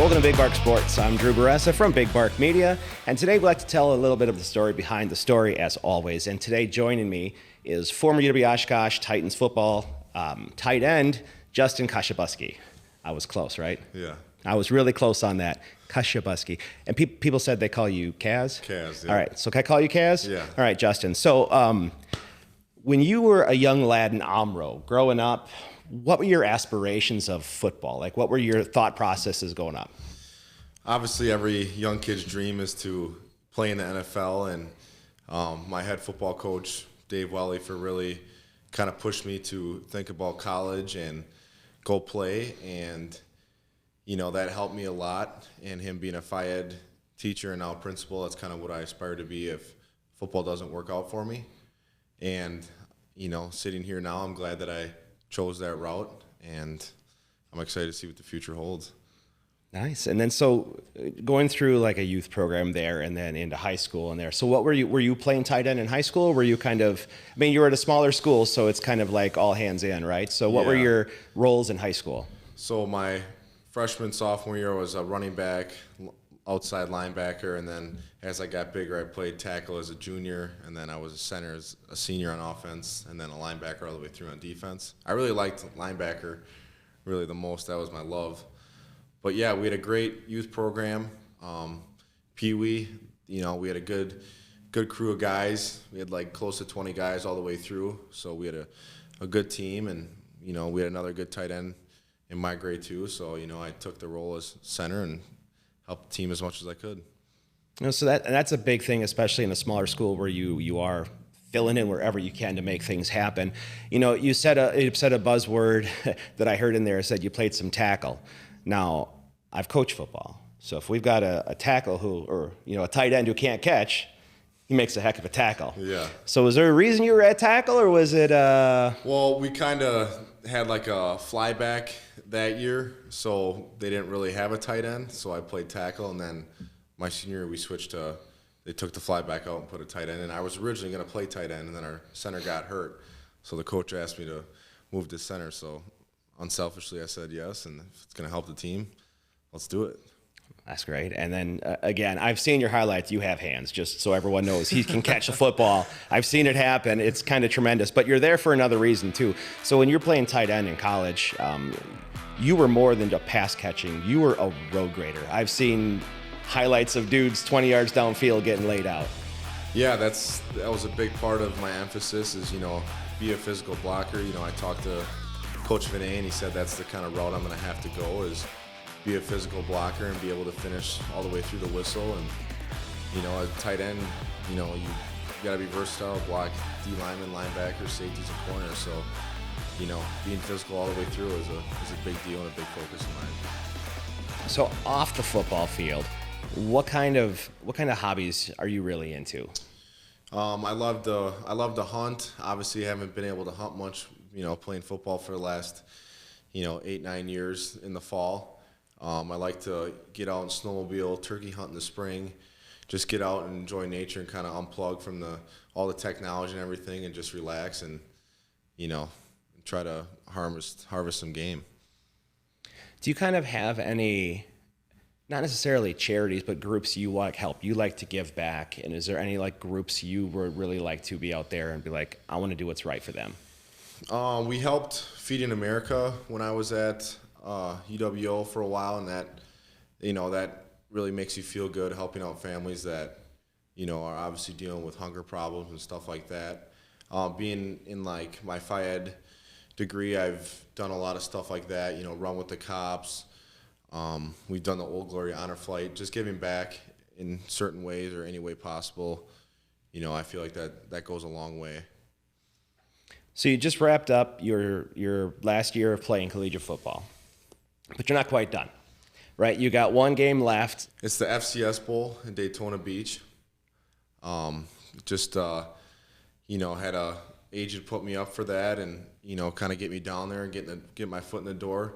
Welcome to Big Bark Sports. I'm Drew Baressa from Big Bark Media, and today we'd like to tell a little bit of the story behind the story, as always. And today joining me is former UW Oshkosh Titans football tight end Justin Kashabuski. I was close, right? Yeah. I was really close on that. Kashabuski. And people said they call you Kaz? Kaz, yeah. All right, so can I call you Kaz? Yeah. All right, Justin. So when you were a young lad in Omro, growing up, what were your aspirations of football? Like, what were your thought processes going up? Obviously, every young kid's dream is to play in the NFL, and my head football coach, Dave Welly, for really kind of pushed me to think about college and go play, and you know that helped me a lot. And him being a Phi Ed teacher and now principal, that's kind of what I aspire to be if football doesn't work out for me. And you know, sitting here now, I'm glad that I chose that route, and I'm excited to see what the future holds. Nice. And then so going through like a youth program there and then into high school and there. So what were you playing tight end in high school? Or were you kind of, I mean, you were at a smaller school, so it's kind of like all hands in, right? So what were your roles in high school? So my freshman, sophomore year, I was a running back, outside linebacker, and then as I got bigger, I played tackle as a junior, and then I was a center as a senior on offense, and then a linebacker all the way through on defense. I really liked linebacker really the most. That was my love. But yeah, we had a great youth program. Pee Wee, you know, we had a good crew of guys. We had like close to 20 guys all the way through. So we had a good team, and you know, we had another good tight end in my grade too. So you know, I took the role as center and helped the team as much as I could. You know, so that's a big thing, especially in a smaller school where you are filling in wherever you can to make things happen. You know, you said a buzzword that I heard in there. Said you played some tackle. Now, I've coached football, so if we've got a tackle or a tight end who can't catch, he makes a heck of a tackle. Yeah. So was there a reason you were at tackle, or was it? Well, we kind of had like a flyback that year, so they didn't really have a tight end, so I played tackle, and then my senior year we switched to, they took the flyback out and put a tight end in. I was originally going to play tight end, and then our center got hurt, so the coach asked me to move to center, so unselfishly I said yes, and if it's going to help the team, let's do it. That's great. And then, again, I've seen your highlights. You have hands, just so everyone knows. He can catch a football. I've seen it happen. It's kind of tremendous. But you're there for another reason, too. So when you're playing tight end in college, you were more than just pass catching. You were a road grader. I've seen highlights of dudes 20 yards downfield getting laid out. Yeah, that was a big part of my emphasis is, you know, be a physical blocker. You know, I talked to Coach Vinay, and he said that's the kind of route I'm going to have to go is be a physical blocker and be able to finish all the way through the whistle. And, you know, as a tight end, you know, you got to be versatile, block D lineman, linebacker, safeties, and corners. So, you know, being physical all the way through is a big deal and a big focus of mine. So off the football field, what kind of hobbies are you really into? I love to hunt. Obviously, I haven't been able to hunt much, you know, playing football for the last, you know, 8-9 years in the fall. I like to get out and snowmobile, turkey hunt in the spring, just get out and enjoy nature and kind of unplug from all the technology and everything and just relax and, you know, try to harvest some game. Do you kind of have any, not necessarily charities, but groups you like help, you like to give back? And is there any like groups you would really like to be out there and be like, I want to do what's right for them? We helped Feeding America when I was at UWO for a while, and that, you know, that really makes you feel good, helping out families that, you know, are obviously dealing with hunger problems and stuff like that. Being in like my Phi Ed degree, I've done a lot of stuff like that, you know, Run with the Cops. We've done the Old Glory Honor Flight, just giving back in certain ways or any way possible. You know, I feel like that goes a long way. So you just wrapped up your last year of playing collegiate football, but you're not quite done, right? You got one game left. It's the FCS Bowl in Daytona Beach. You know, had a agent put me up for that, and you know, kind of get me down there and get my foot in the door.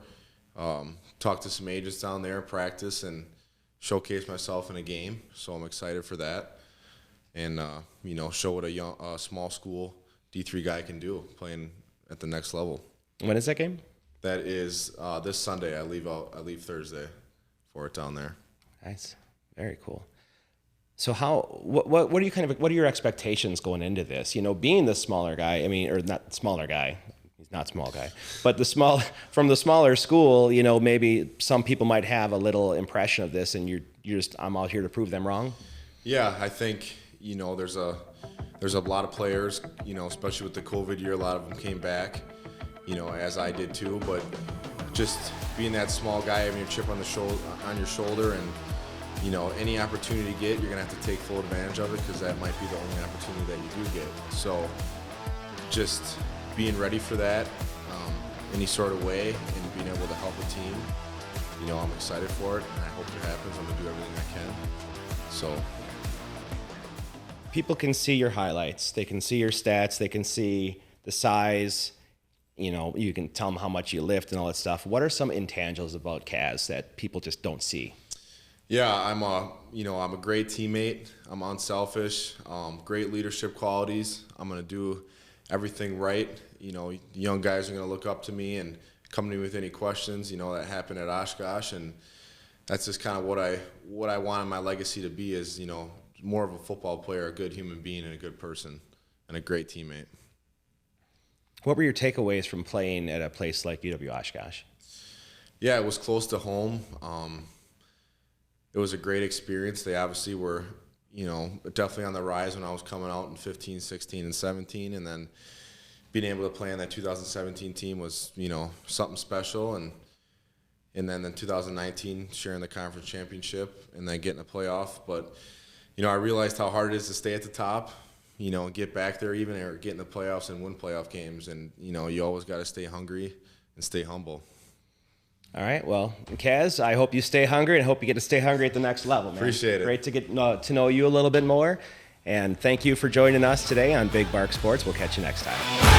Talk to some agents down there, practice, and showcase myself in a game. So I'm excited for that, and you know, show what a small school D3 guy can do playing at the next level. When is that game? That is this Sunday. I leave Thursday, for it down there. Nice. Very cool. So what are your expectations going into this? Being the smaller guy, or not smaller guy, he's not small guy, but from the smaller school, maybe some people might have a little impression of this, and I'm out here to prove them wrong. Yeah, I think, there's a lot of players, especially with the COVID year, a lot of them came back, as I did too, but just being that small guy, having your chip on your shoulder, and any opportunity you get, you're going to have to take full advantage of it, because that might be the only opportunity that you do get. So just being ready for that, any sort of way, and being able to help a team, I'm excited for it, and I hope it happens. I'm going to do everything I can. So people can see your highlights. They can see your stats. They can see the size. You can tell them how much you lift and all that stuff. What are some intangibles about Kaz that people just don't see? Yeah, I'm a great teammate. I'm unselfish. Great leadership qualities. I'm gonna do everything right. Young guys are gonna look up to me and come to me with any questions. That happened at Oshkosh, and that's just kind of what I want my legacy to be. Is more of a football player, a good human being, and a good person, and a great teammate. What were your takeaways from playing at a place like UW Oshkosh? Yeah, it was close to home. It was a great experience. They obviously were, definitely on the rise when I was coming out in 15, 16, and 17. And then being able to play on that 2017 team was, something special. And then in 2019, sharing the conference championship and then getting a playoff. But, I realized how hard it is to stay at the top, and get back there even, or get in the playoffs and win playoff games. And, you always got to stay hungry and stay humble. All right. Well, Kaz, I hope you stay hungry, and I hope you get to stay hungry at the next level, man. Appreciate it. Great to get to know you a little bit more. And thank you for joining us today on Big Bark Sports. We'll catch you next time.